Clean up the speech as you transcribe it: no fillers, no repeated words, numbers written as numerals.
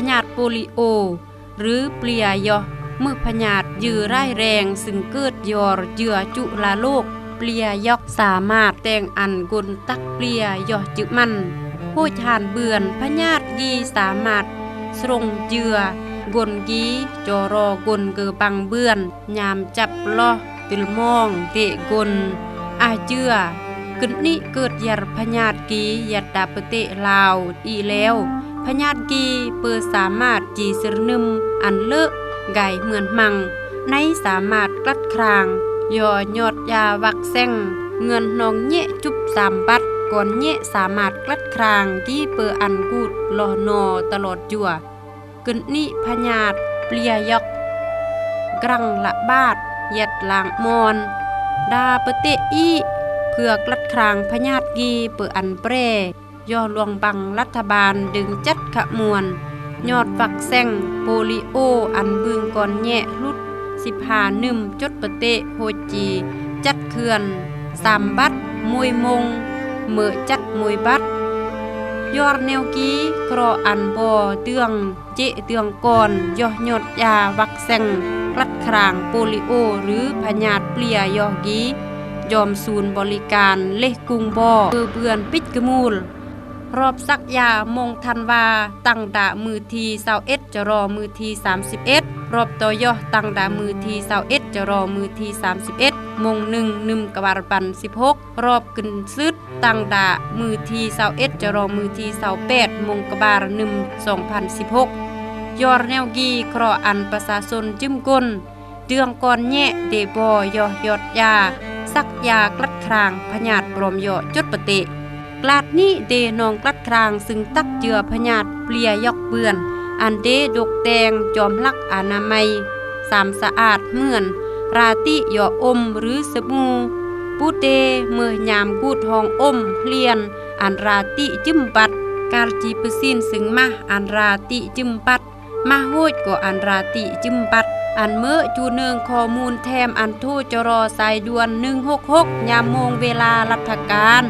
ญาธิโปลิโอหรือเปลียยอมือพญาธิยือร้ายแรงซึ่งเกิดยอเยื่อจุลาโลกเปลียยอกสามารถแต่งอันกลตักเปลียยอจึมันผู้ทานเบือนพญาธิยีสามารถสรงเยื่อกลกีจอรอกลเกอบังเบือนยามจับล้อติลมองเตะกลอาเจือกึนนี้เกิดยัรพญาธิกียัดดาปเตะลาวอีแล้วพญาธิกีเปิดสามารถจีสรนึมอันเลอะไก่เหมือนมังในสามารถกลัดครางย่อยอดยาวักแซงเงินนองเยะจุบสามบัดก่อนเยะสามารถกลัดครางที่เปิดอันกูดลอนอตลอดจั่วกึนนี้พญาธิเปลียยอกกรังละบาดเย็ดลางมอนดาปเตอีเพื่อกลัดครางพญาธิกีเปิดอันเปรย่อลวงบังรัฐบาลดึงจัดขมวนยอดฝักแซงโปลิโออันบึงก่อนแยะลุด15 จดปเตะโฮจีจัดเขื่อน3 บัดมวยมงเมื่อจัดมวยบัดยอดแนวกีกรออันบ่อเตืองเจเตืองก่อนย่อยอดยาวักแซงกลัดครางโปลิโอหรือพญาธิเปลียยอกียอมศูนย์บริการเลขกุงบ่อเบือนปิดกระมูลรอบซักยามงทันวาตั้งดามือที21จะรอมือที31รอบต่อยอตั้งดามือที21จะรอมือที31มง1 กบาลปัน16รอบกึนซึดตั้งดามือที21จะรอมือที28มงกบาล2016ยอดแนวกีครออันประชาชนจิ้มก้นเดืองก่อนแยะเดบอยอยอดยาซักยากลัดครางพญาธิปลอมยอจดปเตะกลาดนี้เดนองกลัดครางซึ่งตักเจือพญาธิเปลียยอกเปื่อนอันเดดกแดงจอมลักอนามัยสามสะอาดเหมือนราติยออมหรือสบู่ปูเตเมื่อยามกูดทองอมเลียนอันราติจิ้มปัดกาลจีปซินซึ่งมาอันราติจิ้มปัดมาโหดก็อันราติจิ้มปัดอันเมื่อจูเนืองข้อมูลแถมอันโทรจรอสายด่วน166ยามโมงเวลาราชการ